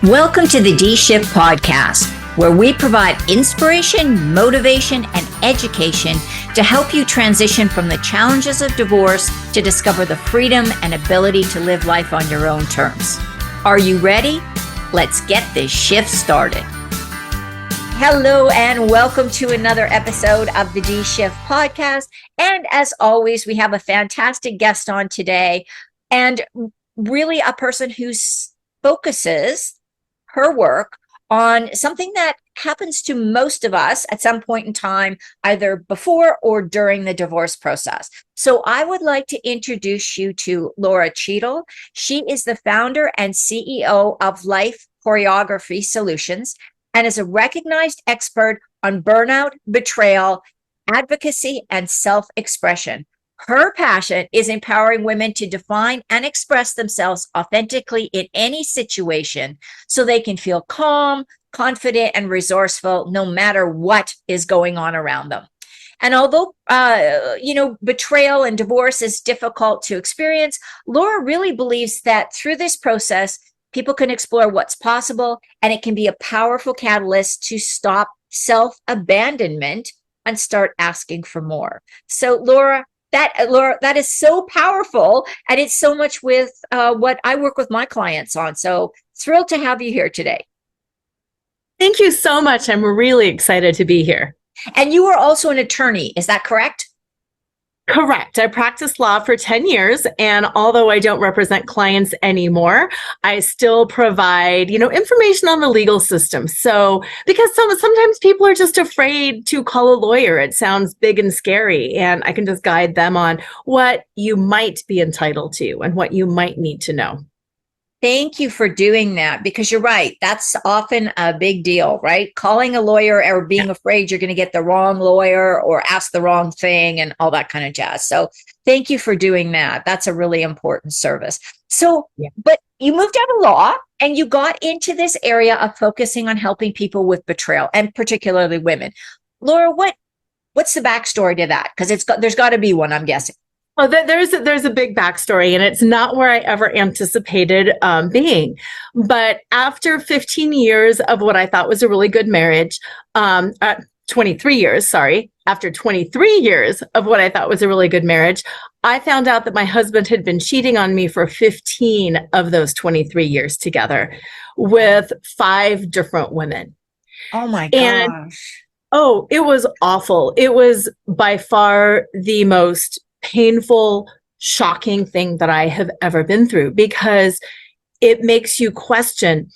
Welcome to the D-Shift podcast, where we provide inspiration, motivation, and education to help you transition from the challenges of divorce to discover the freedom and ability to live life on your own terms. Are you ready? Let's get this shift started. Hello, and welcome to another episode of the D-Shift podcast. And as always, we have a fantastic guest on today, and really a person who focuses her work on something that happens to most of us at some point in time, either before or during the divorce process. So I would like to introduce you to Lora Cheadle. She is the founder and CEO of Life Choreography Solutions and is a recognized expert on burnout, betrayal, advocacy, and self-expression. Her passion is empowering women to define and express themselves authentically in any situation so they can feel calm, confident, and resourceful no matter what is going on around them. And although, betrayal and divorce is difficult to experience, Lora really believes that through this process, people can explore what's possible, and it can be a powerful catalyst to stop self-abandonment and start asking for more. So, Lora, that is so powerful, and it's so much with what I work with my clients on. So thrilled to have you here today. Thank you so much. I'm really excited to be here. And you are also an attorney, is that correct? Correct. I practiced law for 10 years, and although I don't represent clients anymore, I still provide, information on the legal system. So, because sometimes people are just afraid to call a lawyer. It sounds big and scary, and I can just guide them on what you might be entitled to and what you might need to know. Thank you for doing that, because you're right. That's often a big deal, right? Calling a lawyer or being afraid you're going to get the wrong lawyer or ask the wrong thing and all that kind of jazz. So thank you for doing that. That's a really important service. So, But you moved out of law and you got into this area of focusing on helping people with betrayal, and particularly women. Lora, what's the backstory to that? Because there's got to be one, I'm guessing. Oh, there's a big backstory, and it's not where I ever anticipated being. But after 15 years of what I thought was a really good marriage, 23 years, sorry. After 23 years of what I thought was a really good marriage, I found out that my husband had been cheating on me for 15 of those 23 years together with 5 different women. Oh my gosh. It was awful. It was by far the most painful, shocking thing that I have ever been through, because it makes you question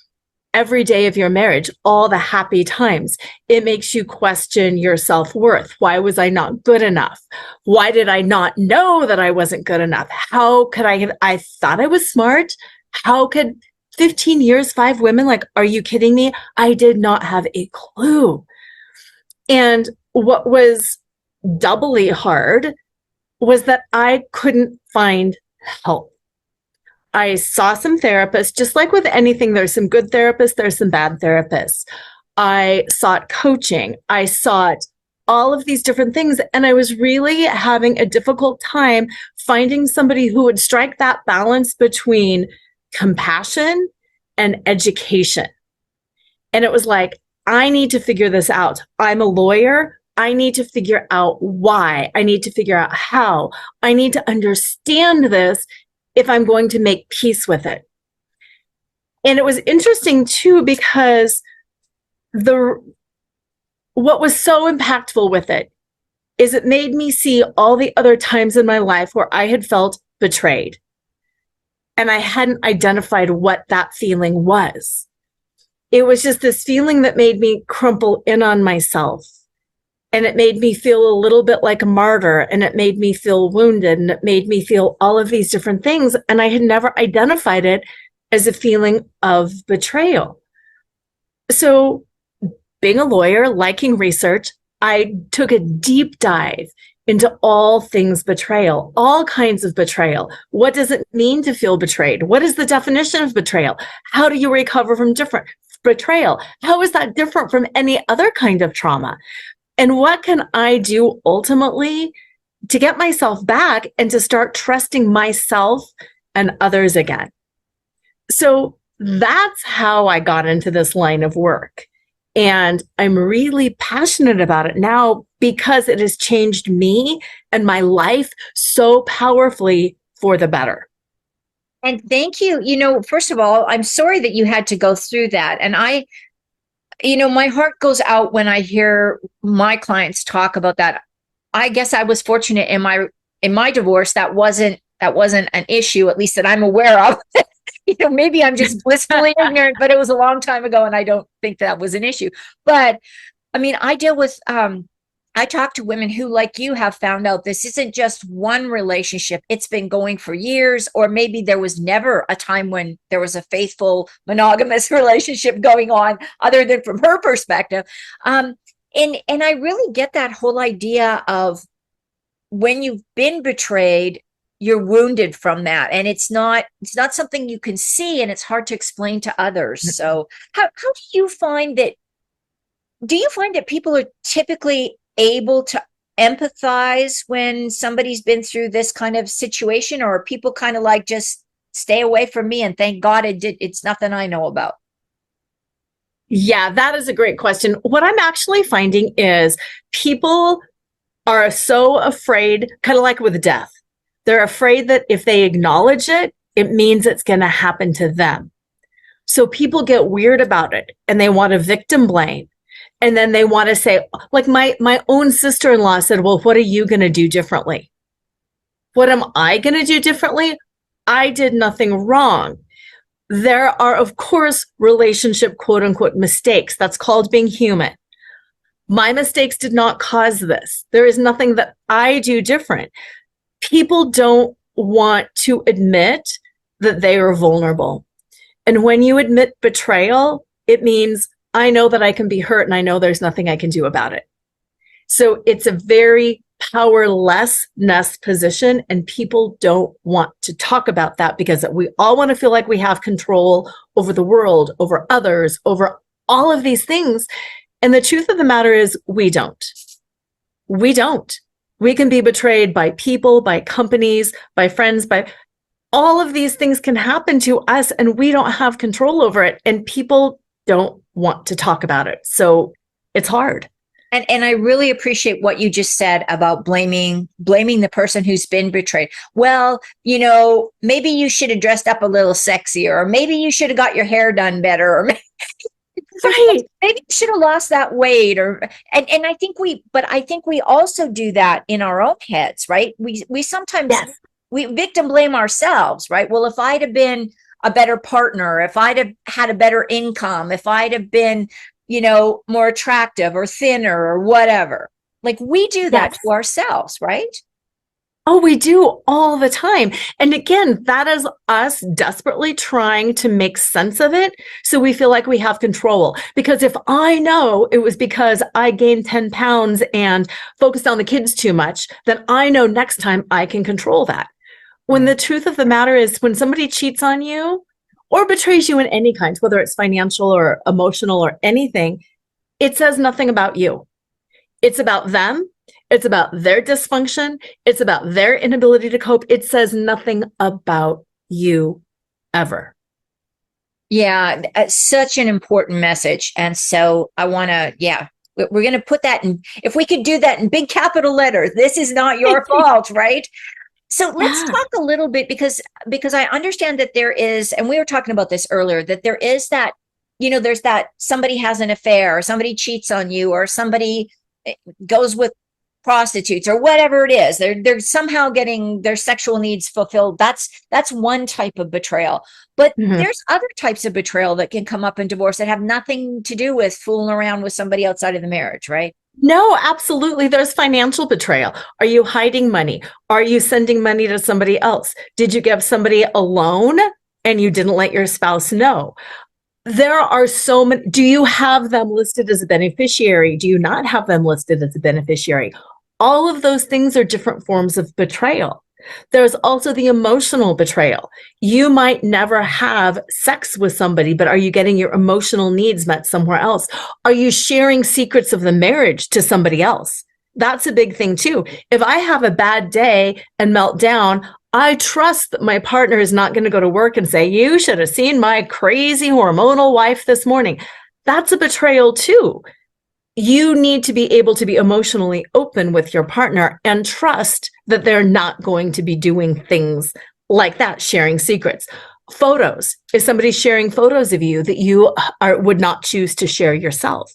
every day of your marriage, all the happy times. It makes you question your self-worth. Why was I not good enough? Why did I not know that I wasn't good enough? How could I thought I was smart. How could 15 years, 5 women, are you kidding me? I did not have a clue. And what was doubly hard was that I couldn't find help. I saw some therapists, just like with anything, there's some good therapists, there's some bad therapists. I sought coaching. I sought all of these different things. And I was really having a difficult time finding somebody who would strike that balance between compassion and education. And it was like, I need to figure this out. I'm a lawyer. I need to figure out why. I need to figure out how. I need to understand this if I'm going to make peace with it. And it was interesting too, because what was so impactful with it is it made me see all the other times in my life where I had felt betrayed. And I hadn't identified what that feeling was. It was just this feeling that made me crumple in on myself. And it made me feel a little bit like a martyr, and it made me feel wounded, and it made me feel all of these different things. And I had never identified it as a feeling of betrayal. So being a lawyer, liking research, I took a deep dive into all things betrayal, all kinds of betrayal. What does it mean to feel betrayed? What is the definition of betrayal? How do you recover from betrayal? How is that different from any other kind of trauma? And what can I do ultimately to get myself back and to start trusting myself and others again? So that's how I got into this line of work. And I'm really passionate about it now because it has changed me and my life so powerfully for the better. And thank you. First of all, I'm sorry that you had to go through that. And my heart goes out when I hear my clients talk about that. I guess I was fortunate in my divorce that wasn't an issue, at least that I'm aware of. Maybe I'm just blissfully ignorant, but it was a long time ago and I don't think that was an issue. But I mean, I talk to women who, like you, have found out this isn't just one relationship. It's been going for years, or maybe there was never a time when there was a faithful monogamous relationship going on other than from her perspective. And I really get that whole idea of when you've been betrayed, you're wounded from that. And it's not something you can see, and it's hard to explain to others. So how do you find that? Do you find that people are typically able to empathize when somebody's been through this kind of situation, or are people kind of like, just stay away from me and thank God it's nothing I know about? Yeah, that is a great question. What I'm actually finding is people are so afraid, kind of like with death. They're afraid that if they acknowledge it, it means it's going to happen to them. So people get weird about it and they want to victim blame. And then they want to say, like my own sister-in-law said, well, what are you going to do differently? What am I going to do differently? I did nothing wrong. There are, of course, relationship quote unquote mistakes. That's called being human. My mistakes did not cause this. There is nothing that I do different. People don't want to admit that they are vulnerable. And when you admit betrayal, it means I know that I can be hurt and I know there's nothing I can do about it. So it's a very powerlessness position, and people don't want to talk about that because we all want to feel like we have control over the world, over others, over all of these things. And the truth of the matter is we don't. We don't. We can be betrayed by people, by companies, by friends, by all of these things can happen to us and we don't have control over it. And people don't want to talk about it. So it's hard. And I really appreciate what you just said about blaming the person who's been betrayed. Well, maybe you should have dressed up a little sexier, or maybe you should have got your hair done better, or maybe you should have lost that weight, and I think we also do that in our own heads, right? We sometimes we victim blame ourselves, right? Well, if I'd have been a better partner, if I'd have had a better income, if I'd have been more attractive or thinner or whatever. Like we do that to ourselves, right? Oh, we do all the time. And again, that is us desperately trying to make sense of it. So we feel like we have control. Because if I know it was because I gained 10 pounds and focused on the kids too much, then I know next time I can control that. When the truth of the matter is, when somebody cheats on you, or betrays you in any kind, whether it's financial or emotional or anything, it says nothing about you. It's about them. It's about their dysfunction. It's about their inability to cope. It says nothing about you ever. Yeah, such an important message. And so I want to, we're going to put that in, if we could do that in big capital letters, this is not your fault, right? So let's talk a little bit because I understand that there is, and we were talking about this earlier, that there is that, there's that somebody has an affair or somebody cheats on you or somebody goes with prostitutes or whatever it is. They're somehow getting their sexual needs fulfilled. That's one type of betrayal. But there's other types of betrayal that can come up in divorce that have nothing to do with fooling around with somebody outside of the marriage, right? No, absolutely. There's financial betrayal. Are you hiding money? Are you sending money to somebody else? Did you give somebody a loan and you didn't let your spouse know? There are so many. Do you have them listed as a beneficiary? Do you not have them listed as a beneficiary? All of those things are different forms of betrayal. There's also the emotional betrayal. You might never have sex with somebody, but are you getting your emotional needs met somewhere else? Are you sharing secrets of the marriage to somebody else? That's a big thing too. If I have a bad day and melt down, I trust that my partner is not going to go to work and say, you should have seen my crazy hormonal wife this morning. That's a betrayal too. You need to be able to be emotionally open with your partner and trust that they're not going to be doing things like that, sharing secrets. Photos. If somebody's sharing photos of you that you would not choose to share yourself.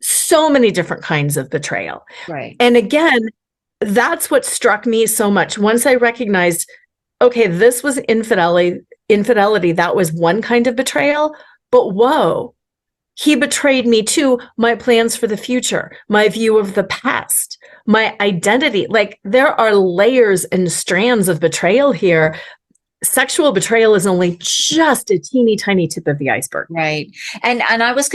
So many different kinds of betrayal. Right. And again, that's what struck me so much. Once I recognized, okay, this was infidelity, that was one kind of betrayal, but whoa, he betrayed me too, my plans for the future, my view of the past, my identity. Like there are layers and strands of betrayal here. Sexual betrayal is only just a teeny tiny tip of the iceberg. Right. And I was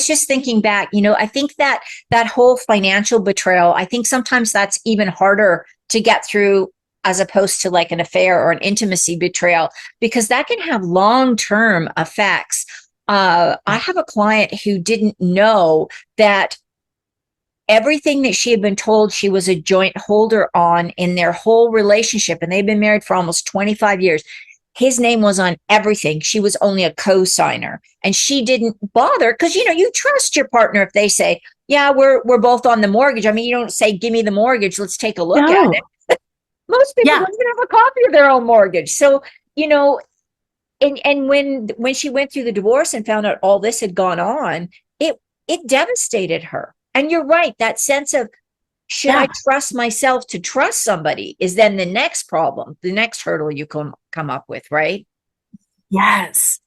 just thinking back, I think that whole financial betrayal, I think sometimes that's even harder to get through as opposed to like an affair or an intimacy betrayal, because that can have long-term effects. I have a client who didn't know that everything that she had been told she was a joint holder on in their whole relationship, and they've been married for almost 25 years. His name was on everything. She was only a co-signer, and she didn't bother because, you trust your partner if they say, yeah, we're both on the mortgage. I mean, you don't say, give me the mortgage. Let's take a look at it. Most people don't even have a copy of their own mortgage. So, and when she went through the divorce and found out all this had gone on, it devastated her. And you're right, that sense of, should I trust myself to trust somebody is then the next problem, the next hurdle you come up with, right? Yes.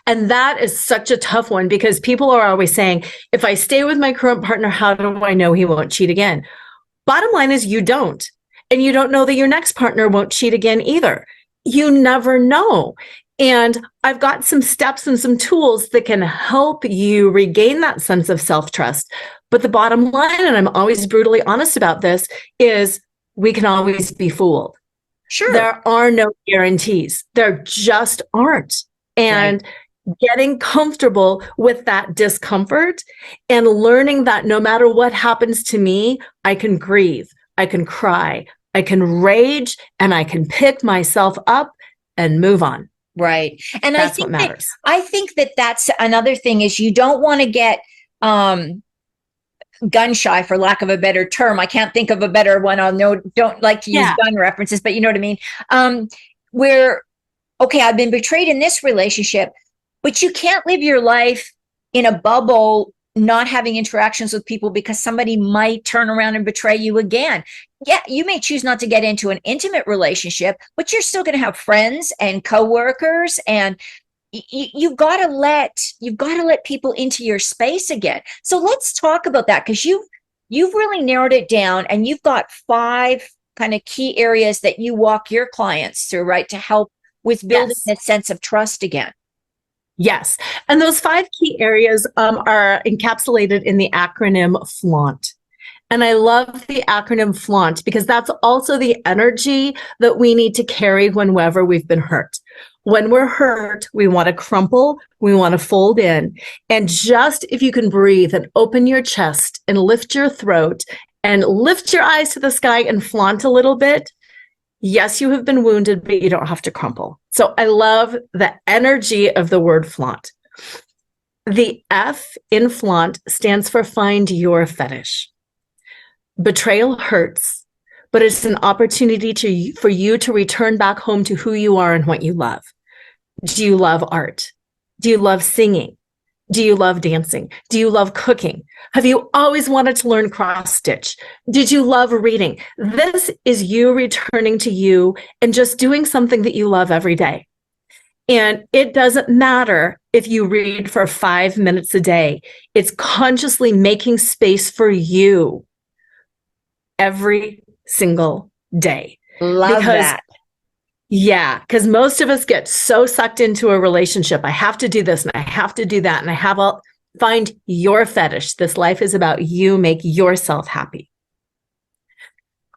And that is such a tough one because people are always saying, if I stay with my current partner, how do I know he won't cheat again? Bottom line is you don't. And you don't know that your next partner won't cheat again either. You never know. And I've got some steps and some tools that can help you regain that sense of self-trust. But the bottom line, and I'm always brutally honest about this, is we can always be fooled. Sure. There are no guarantees. There just aren't. And getting comfortable with that discomfort and learning that no matter what happens to me, I can grieve, I can cry, I can rage, and I can pick myself up and move on. Right. And that's what matters. I think that that's another thing is you don't want to get gun shy, for lack of a better term. I can't think of a better one. Don't like to use gun references, but you know what I mean? Where, okay, I've been betrayed in this relationship, but you can't live your life in a bubble, not having interactions with people because somebody might turn around and betray you again. Yeah, you may choose not to get into an intimate relationship, but you're still going to have friends and coworkers, and you've got to let people into your space again. So let's talk about that, because you've really narrowed it down, and you've got 5 kind of key areas that you walk your clients through, right, to help with building that sense of trust again. Yes. And those 5 key areas are encapsulated in the acronym FLAUNT. And I love the acronym FLAUNT because that's also the energy that we need to carry whenever we've been hurt. When we're hurt, we want to crumple, we want to fold in. And just if you can breathe and open your chest and lift your throat and lift your eyes to the sky and flaunt a little bit, yes, you have been wounded, but you don't have to crumple. So I love the energy of the word flaunt. The F in flaunt stands for find your fetish. Betrayal hurts, but it's an opportunity for you to return back home to who you are and what you love. Do you love art? Do you love singing? Do you love dancing? Do you love cooking? Have you always wanted to learn cross stitch? Did you love reading? This is you returning to you and just doing something that you love every day. And it doesn't matter if you read for 5 minutes a day. It's consciously making space for you every single day. Love that. Yeah, because most of us get so sucked into a relationship. I have to do this and I have to do that. And I have find your fetish. This life is about you. Make yourself happy.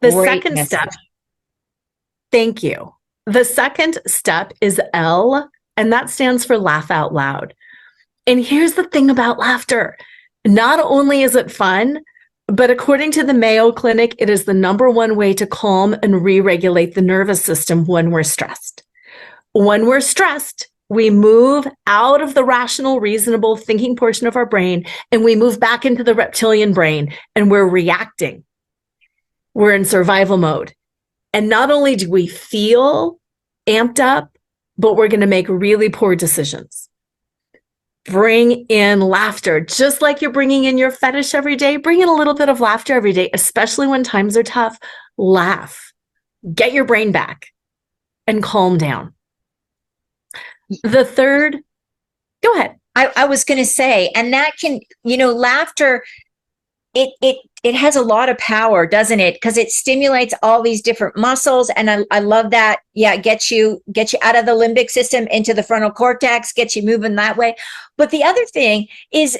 The second step. Thank you. The second step is L, and that stands for laugh out loud. And here's the thing about laughter. Not only is it fun, But according to the Mayo Clinic, it is the number one way to calm and re-regulate the nervous system when we're stressed. When we're stressed, we move out of the rational, reasonable thinking portion of our brain, and we move back into the reptilian brain, and we're reacting. We're in survival mode. And not only do we feel amped up, but we're going to make really poor decisions. Bring in laughter. Just like you're bringing in your fetish every day, bring in a little bit of laughter every day, especially when times are tough. Laugh. Get your brain back and calm down. The third, go ahead. I was going to say, and that can, laughter, it has a lot of power, doesn't it? Because it stimulates all these different muscles. And I love that. Yeah, it gets you out of the limbic system into the frontal cortex, gets you moving that way. But the other thing is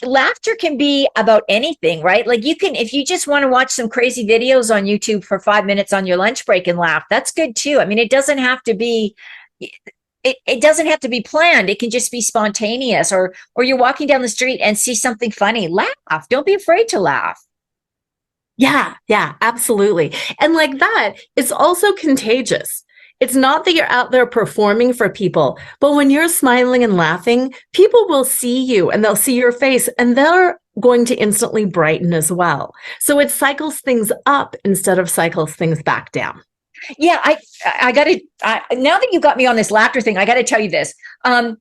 laughter can be about anything, right? Like if you just want to watch some crazy videos on YouTube for 5 minutes on your lunch break and laugh, that's good too. I mean, it doesn't have to be planned. It can just be spontaneous, or you're walking down the street and see something funny. Laugh. Don't be afraid to laugh. Yeah, absolutely. And like that, it's also contagious. It's not that you're out there performing for people, but when you're smiling and laughing, people will see you and they'll see your face and they're going to instantly brighten as well. So it cycles things up instead of cycles things back down. Yeah, I got to, now that you got me on this laughter thing, I got to tell you this. There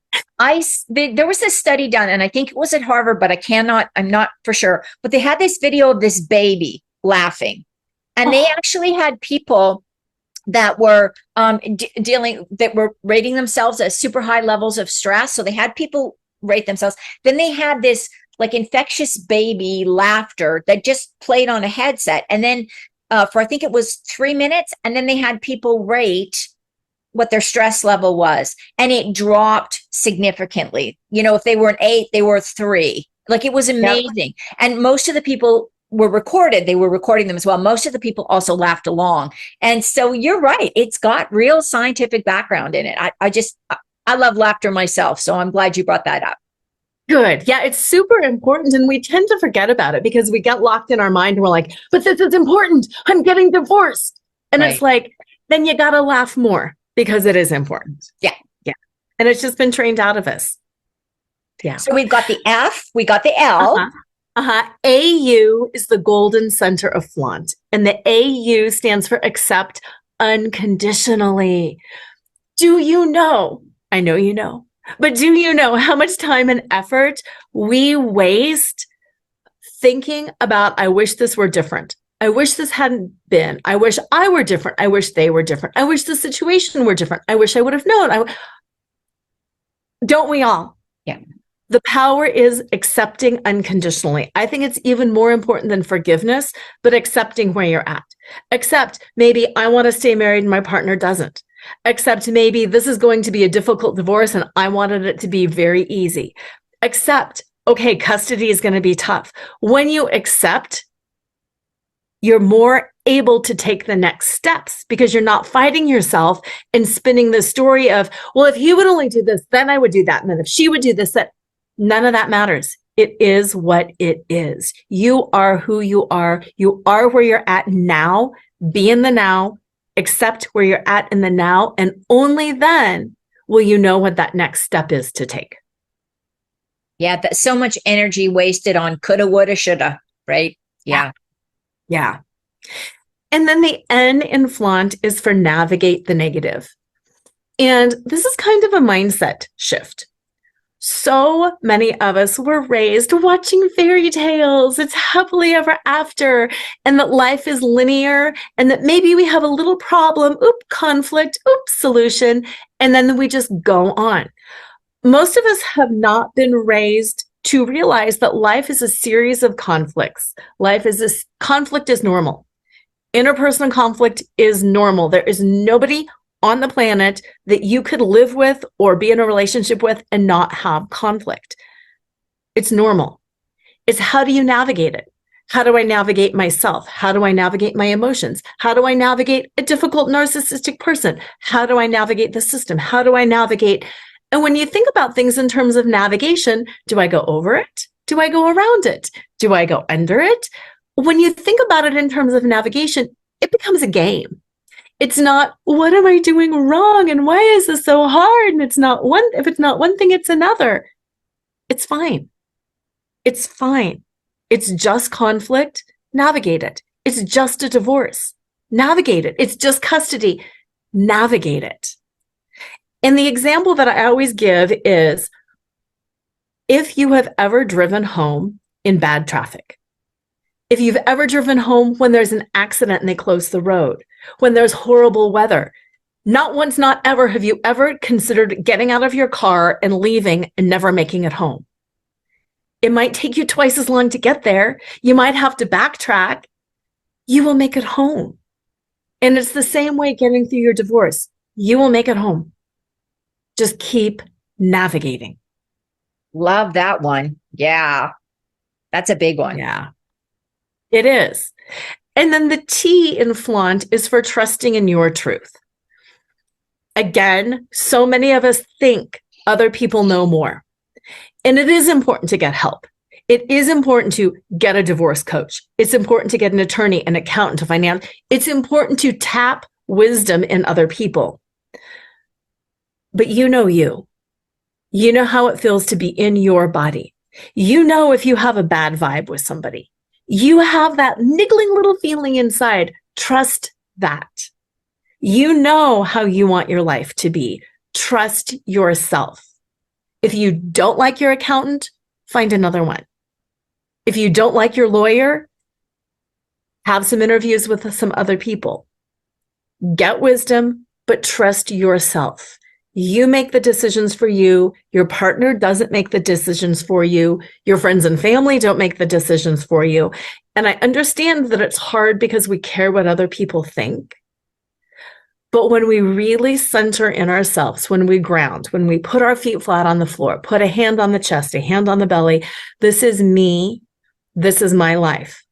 was this study done, and I think it was at Harvard, but I'm not for sure. But they had this video of this baby laughing, and they actually had people that were that were rating themselves as super high levels of stress. So they had people rate themselves. Then they had this like infectious baby laughter that just played on a headset, and then for I think it was 3 minutes, and then they had people rate what their stress level was, and it dropped significantly. If they were an 8, they were a 3. Like, it was amazing. Yep. And most of the people were recorded. They were recording them as well. Most of the people also laughed along. And so you're right. It's got real scientific background in it. I love laughter myself. So I'm glad you brought that up. Good. Yeah, it's super important. And we tend to forget about it because we get locked in our mind and we're like, but this is important. I'm getting divorced. And It's like, then you got to laugh more because it is important. Yeah. And it's just been trained out of us. Yeah. So we've got the F, we got the L. AU is the golden center of FLAUNT. And the AU stands for accept unconditionally. Do you know? I know you know. But do you know how much time and effort we waste thinking about, I wish this were different. I wish this hadn't been. I wish I were different. I wish they were different. I wish the situation were different. I wish I would have known. Don't we all? Yeah. The power is accepting unconditionally. I think it's even more important than forgiveness, but accepting where you're at. Accept maybe I want to stay married and my partner doesn't. Except maybe this is going to be a difficult divorce and I wanted it to be very easy. Accept, okay, custody is going to be tough. When you accept, you're more able to take the next steps because you're not fighting yourself and spinning the story of, well, if he would only do this, then I would do that. And then if she would do this, that none of that matters. It is what it is. You are who you are. You are where you're at now. Be in the now. Accept where you're at in the now, and only then will you know what that next step is to take. Yeah, that's so much energy wasted on coulda, woulda, shoulda, right? Yeah. And then the N in FLAUNT is for navigate the negative. And this is kind of a mindset shift. So many of us were raised watching fairy tales. It's happily ever after, and that life is linear, and that maybe we have a little problem, conflict, solution, and then we just go on. Most of us have not been raised to realize that life is a series of conflicts. Conflict is normal. Interpersonal conflict is normal. There is nobody on the planet that you could live with or be in a relationship with and not have conflict. It's normal. It's how do you navigate it? How do I navigate myself? How do I navigate my emotions? How do I navigate a difficult narcissistic person? How do I navigate the system? How do I navigate? And when you think about things in terms of navigation, do I go over it? Do I go around it? Do I go under it? When you think about it in terms of navigation, it becomes a game. It's not, what am I doing wrong? And why is this so hard? And if it's not one thing, it's another. It's fine. It's fine. It's just conflict. Navigate it. It's just a divorce. Navigate it. It's just custody. Navigate it. And the example that I always give is, if you have ever driven home in bad traffic, if you've ever driven home when there's an accident and they close the road, when there's horrible weather, not once, not ever have you ever considered getting out of your car and leaving and never making it home. It might take you twice as long to get there. You might have to backtrack. You will make it home. And it's the same way getting through your divorce. You will make it home. Just keep navigating. Love that one. Yeah. That's a big one. Yeah, it is. And then the T in FLAUNT is for trusting in your truth. Again, so many of us think other people know more. And it is important to get help. It is important to get a divorce coach. It's important to get an attorney, an accountant, a finance. It's important to tap wisdom in other people. But you know you. You know how it feels to be in your body. You know if you have a bad vibe with somebody. You have that niggling little feeling inside. Trust that. You know how you want your life to be. Trust yourself. If you don't like your accountant, find another one. If you don't like your lawyer, have some interviews with some other people. Get wisdom, but trust yourself. You make the decisions for you. Your partner doesn't make the decisions for you. Your friends and family don't make the decisions for you. And I understand that it's hard because we care what other people think. But when we really center in ourselves, when we ground, when we put our feet flat on the floor, put a hand on the chest, a hand on the belly, this is me. This is my life.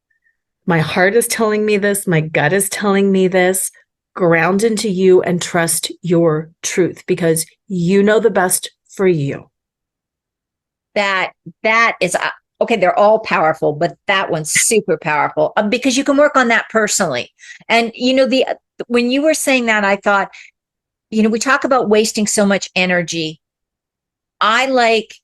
My heart is telling me this. My gut is telling me this. Ground into you and trust your truth because you know the best for you. That is, okay, they're all powerful, but that one's super powerful because you can work on that personally. And, when you were saying that, I thought, we talk about wasting so much energy. I like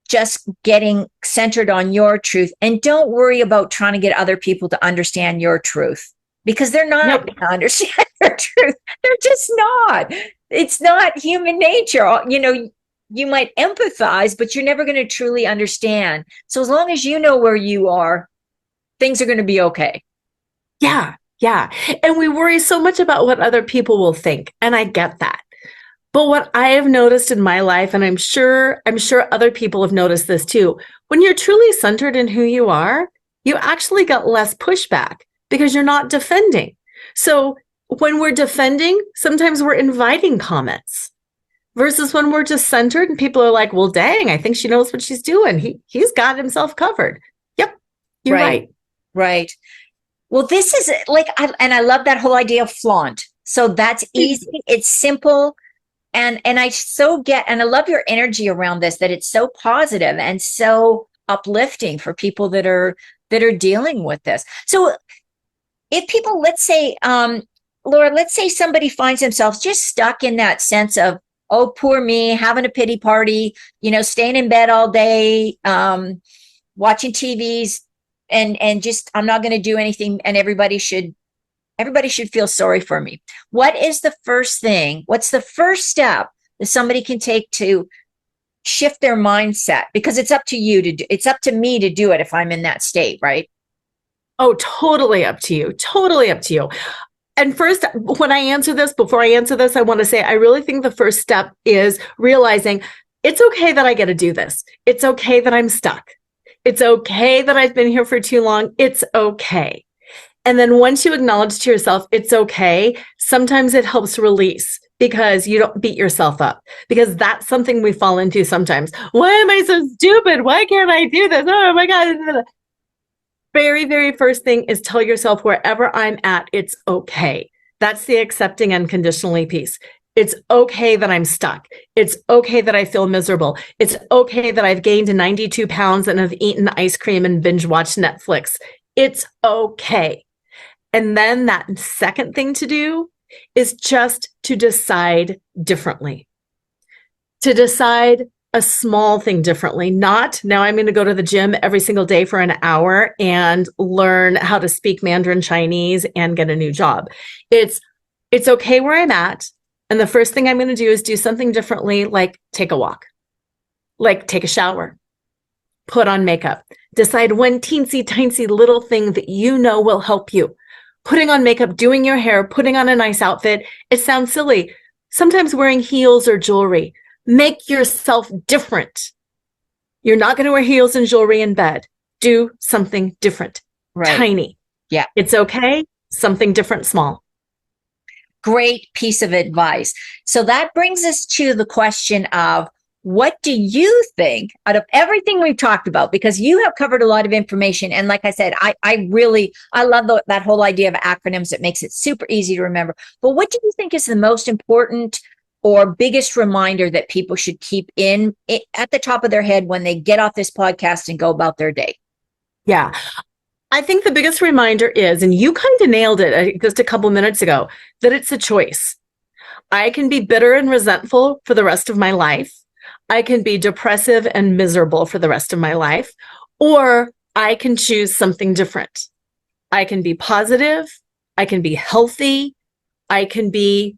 just getting centered on your truth and don't worry about trying to get other people to understand your truth. Because they're not going to understand your truth. They're just not. It's not human nature. You might empathize, but you're never going to truly understand. So as long as you know where you are, things are going to be okay. Yeah. And we worry so much about what other people will think. And I get that. But what I have noticed in my life, and I'm sure other people have noticed this too, when you're truly centered in who you are, you actually get less pushback. Because you're not defending. So when we're defending, sometimes we're inviting comments versus when we're just centered and people are like, well, dang, I think she knows what she's doing. He's got himself covered. Yep. You're right. Right. Well, this is I love that whole idea of flaunt. So that's easy. It's simple. And I and I love your energy around this, that it's so positive and so uplifting for people that are dealing with this. So if people, let's say, Lora, let's say somebody finds themselves just stuck in that sense of, oh, poor me, having a pity party, staying in bed all day, watching TVs, and just, I'm not going to do anything, and everybody should feel sorry for me. What's the first step that somebody can take to shift their mindset? Because it's up to you it's up to me to do it if I'm in that state, right? Oh, totally up to you. Totally up to you. And first, before I answer this, I want to say, I really think the first step is realizing it's okay that I get to do this. It's okay that I'm stuck. It's okay that I've been here for too long. It's okay. And then once you acknowledge to yourself, it's okay, sometimes it helps release because you don't beat yourself up, because that's something we fall into sometimes. Why am I so stupid? Why can't I do this? Oh my God. Very, very first thing is tell yourself, wherever I'm at, it's okay. That's the accepting unconditionally piece. It's okay that I'm stuck. It's okay that I feel miserable. It's okay that I've gained 92 pounds and have eaten ice cream and binge watched Netflix. It's okay. And then that second thing to do is just to decide differently, to decide a small thing differently. Not now I'm going to go to the gym every single day for an hour and learn how to speak Mandarin Chinese and get a new job. It's okay where I'm at. And the first thing I'm going to do is do something differently, like take a walk, like take a shower, put on makeup, decide one teensy tiny little thing that you know will help you. Putting on makeup, doing your hair, putting on a nice outfit. It sounds silly. Sometimes wearing heels or jewelry. Make yourself different. You're not going to wear heels and jewelry in bed. Do something different. Right. Tiny. Yeah. It's okay. Something different, small. Great piece of advice. So that brings us to the question of, what do you think out of everything we've talked about? Because you have covered a lot of information. And like I said, I love that whole idea of acronyms. It makes it super easy to remember. But what do you think is the most important or biggest reminder that people should keep at the top of their head when they get off this podcast and go about their day? Yeah. I think the biggest reminder is, and you kind of nailed it just a couple minutes ago, that it's a choice. I can be bitter and resentful for the rest of my life. I can be depressive and miserable for the rest of my life, or I can choose something different. I can be positive. I can be healthy. I can be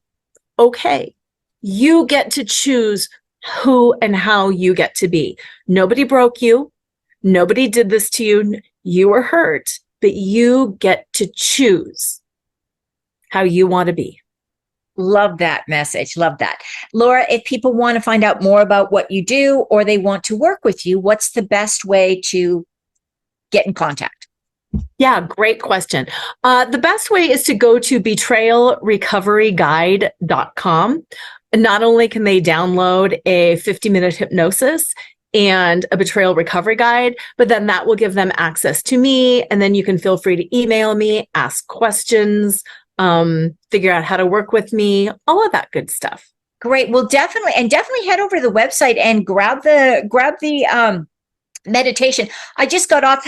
okay. You get to choose who and how you get to be. Nobody broke you. Nobody did this to you. You were hurt, but you get to choose how you want to be. Love that message. Love that. Lora, if people want to find out more about what you do or they want to work with you, what's the best way to get in contact? Yeah, great question. The best way is to go to betrayalrecoveryguide.com. Not only can they download a 50-minute hypnosis and a betrayal recovery guide, but then that will give them access to me. And then you can feel free to email me, ask questions, figure out how to work with me, all of that good stuff. Great. Well, definitely head over to the website and grab the meditation. I just got off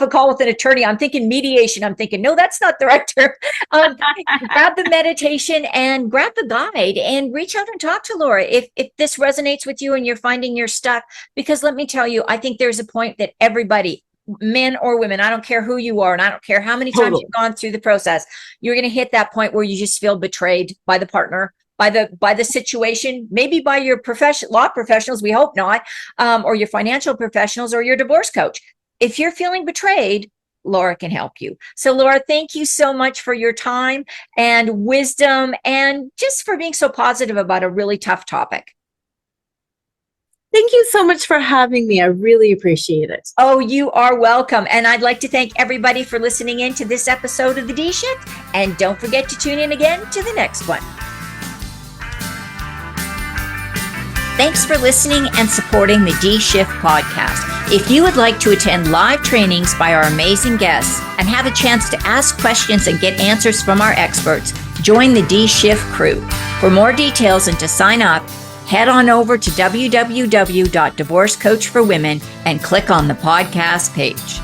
a call with an attorney. I'm thinking mediation. I'm thinking, no, that's not the right term. Grab the meditation and grab the guide and reach out and talk to Lora if this resonates with you and you're finding you're stuck. Because let me tell you, I think there's a point that everybody, men or women, I don't care who you are, and I don't care how many times you've gone through the process, you're going to hit that point where you just feel betrayed by the partner, by the situation, maybe by your law professionals, we hope not, or your financial professionals or your divorce coach. If you're feeling betrayed, Lora can help you. So Lora, thank you so much for your time and wisdom and just for being so positive about a really tough topic. Thank you so much for having me. I really appreciate it. Oh, you are welcome. And I'd like to thank everybody for listening in to this episode of The D Shift. And don't forget to tune in again to the next one. Thanks for listening and supporting the D Shift podcast. If you would like to attend live trainings by our amazing guests and have a chance to ask questions and get answers from our experts, join the D Shift crew. For more details and to sign up, head on over to www.divorcecoachforwomen and click on the podcast page.